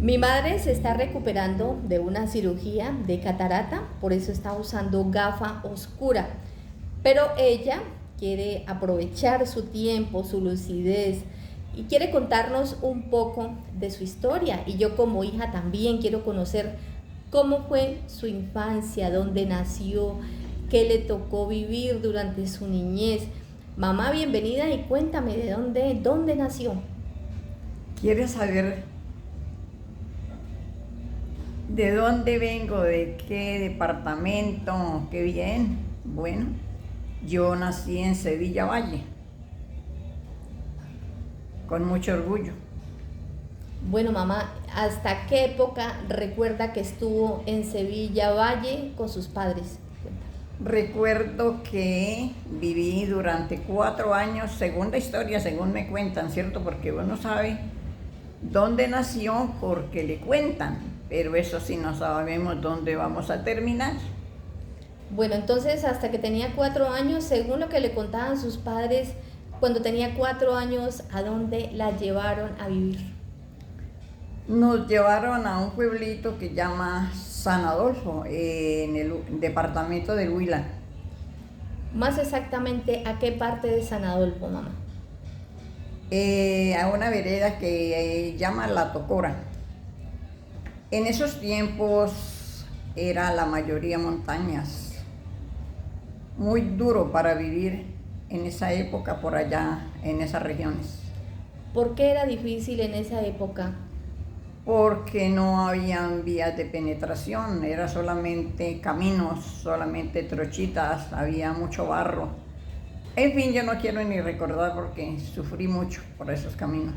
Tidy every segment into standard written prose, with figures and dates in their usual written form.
Mi madre se está recuperando de una cirugía de catarata, por eso está usando gafa oscura. Pero ella quiere aprovechar su tiempo, su lucidez y quiere contarnos un poco de su historia. Y yo como hija también quiero conocer cómo fue su infancia, dónde nació, qué le tocó vivir durante su niñez. Mamá, bienvenida y cuéntame de dónde nació. ¿Quieres saber de dónde vengo, de qué departamento? Qué bien. Bueno, yo nací en Sevilla Valle, con mucho orgullo. Bueno, mamá, ¿hasta qué época recuerda que estuvo en Sevilla Valle con sus padres? Recuerdo que viví durante 4 años, según la historia, según me cuentan, ¿cierto? Porque uno sabe dónde nació porque le cuentan, pero eso sí no sabemos dónde vamos a terminar. Bueno, entonces hasta que tenía 4 años, según lo que le contaban sus padres, cuando tenía 4 años, ¿a dónde la llevaron a vivir? Nos llevaron a un pueblito que llama San Adolfo, en el departamento del Huila. Más exactamente, ¿a qué parte de San Adolfo, mamá? A una vereda que llama La Tocora. En esos tiempos era la mayoría montañas, muy duro para vivir en esa época por allá, en esas regiones, ¿Por qué era difícil en esa época? porque no habían vías de penetración, era solamente caminos, solamente trochitas, había mucho barro. En fin, yo no quiero ni recordar porque sufrí mucho por esos caminos.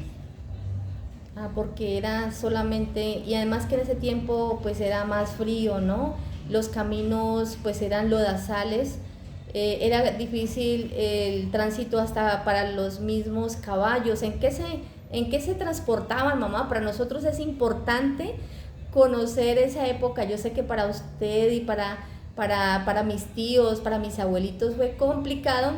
Ah, porque era solamente, y además que en ese tiempo pues era más frío, ¿no? Los caminos pues eran lodazales, era difícil el tránsito hasta para los mismos caballos. ¿En qué se transportaban, mamá? Para nosotros es importante conocer esa época. Yo sé que para usted y para mis tíos, para mis abuelitos fue complicado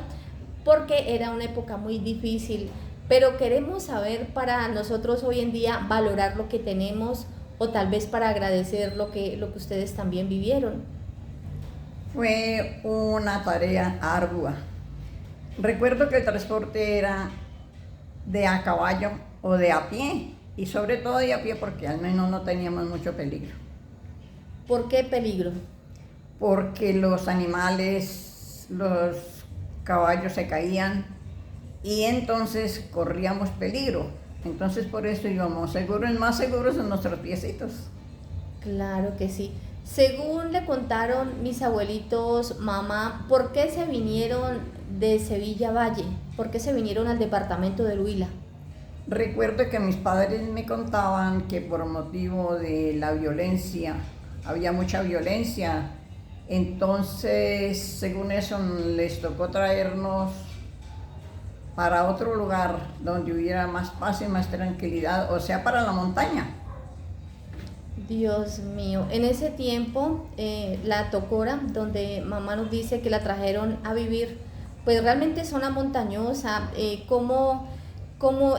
porque era una época muy difícil, pero queremos saber para nosotros hoy en día valorar lo que tenemos o tal vez para agradecer lo que ustedes también vivieron. Fue una tarea ardua. Recuerdo que el transporte era de a caballo o de a pie, y sobre todo de a pie porque al menos no teníamos mucho peligro. ¿Por qué peligro? Porque los animales, los caballos se caían y entonces corríamos peligro. Entonces por eso íbamos seguros, más seguros en nuestros piecitos. Claro que sí. Según le contaron mis abuelitos, mamá, ¿por qué se vinieron de Sevilla Valle? ¿Por qué se vinieron al departamento del Huila? Recuerdo que mis padres me contaban que por motivo de la violencia, había mucha violencia, entonces según eso les tocó traernos para otro lugar donde hubiera más paz y más tranquilidad, o sea, para la montaña. Dios mío, en ese tiempo la Tocora, donde mamá nos dice que la trajeron a vivir, pues realmente es zona montañosa.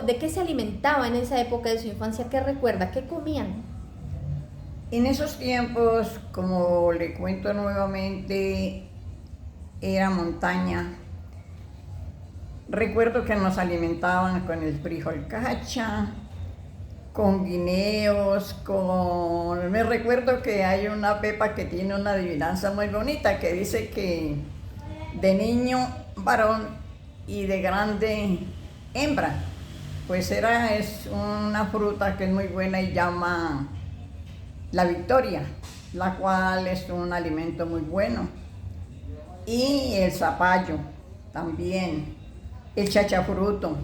¿De qué se alimentaba en esa época de su infancia? ¿Qué recuerda? ¿Qué comían? En esos tiempos, como le cuento nuevamente, era montaña. Recuerdo que nos alimentaban con el frijol cacha, con guineos, Me recuerdo que hay una pepa que tiene una adivinanza muy bonita que dice que de niño varón y de grande hembra. Pues es una fruta que es muy buena y llama la victoria, la cual es un alimento muy bueno. Y el zapallo también, el chachafruto,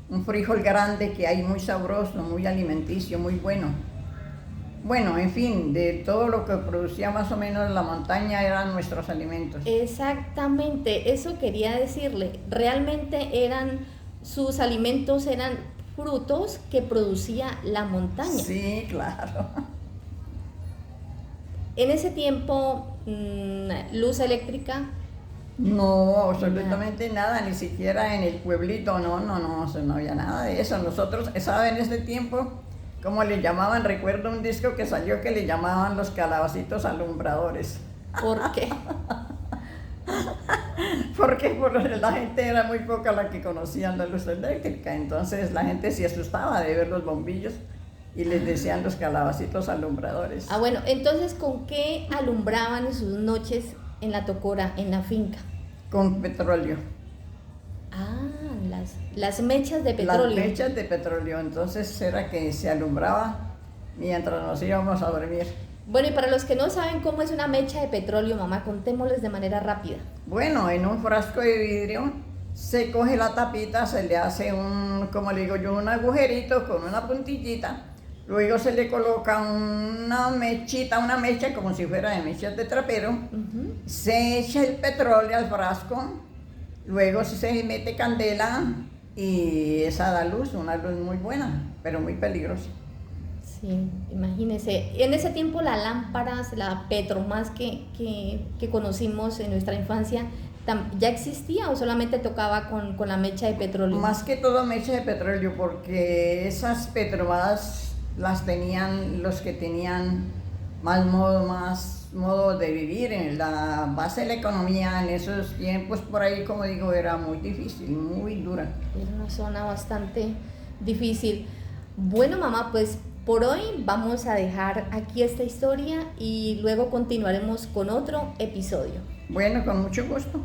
un frijol grande que hay muy sabroso, muy alimenticio, muy bueno. Bueno, en fin, de todo lo que producía más o menos la montaña eran nuestros alimentos. Exactamente, eso quería decirle. Realmente sus alimentos eran frutos que producía la montaña. Sí, claro. En ese tiempo, luz eléctrica. No, absolutamente nada, ni siquiera en el pueblito, no, no había nada de eso. Nosotros, ¿saben? En este tiempo como le llamaban, recuerdo un disco que salió que le llamaban los calabacitos alumbradores. ¿Por qué? Porque la gente era muy poca la que conocía la luz eléctrica, entonces la gente se asustaba de ver los bombillos y les decían los calabacitos alumbradores. Ah, bueno, entonces, ¿con qué alumbraban sus noches en la tocora, en la finca? Con petróleo. Ah, las mechas de petróleo. Las mechas de petróleo, entonces era que se alumbraba mientras nos íbamos a dormir. Bueno, y para los que no saben cómo es una mecha de petróleo, mamá, contémosles de manera rápida. Bueno, en un frasco de vidrio se coge la tapita, se le hace como le digo yo, un agujerito con una puntillita, luego se le coloca una mecha como si fuera de mechas de trapero, se echa el petróleo al frasco, luego se mete candela y esa da luz, una luz muy buena, pero muy peligrosa. Sí, imagínese. En ese tiempo las lámparas, la Petromás que conocimos en nuestra infancia, ¿ya existía o solamente tocaba con la mecha de petróleo? Más que todo mecha de petróleo, porque esas Petromás las tenían los que tenían más modo de vivir. En la base de la economía en esos tiempos, por ahí, como digo, era muy difícil, muy dura. Era una zona bastante difícil. Bueno, mamá, pues por hoy vamos a dejar aquí esta historia y luego continuaremos con otro episodio. Bueno, con mucho gusto.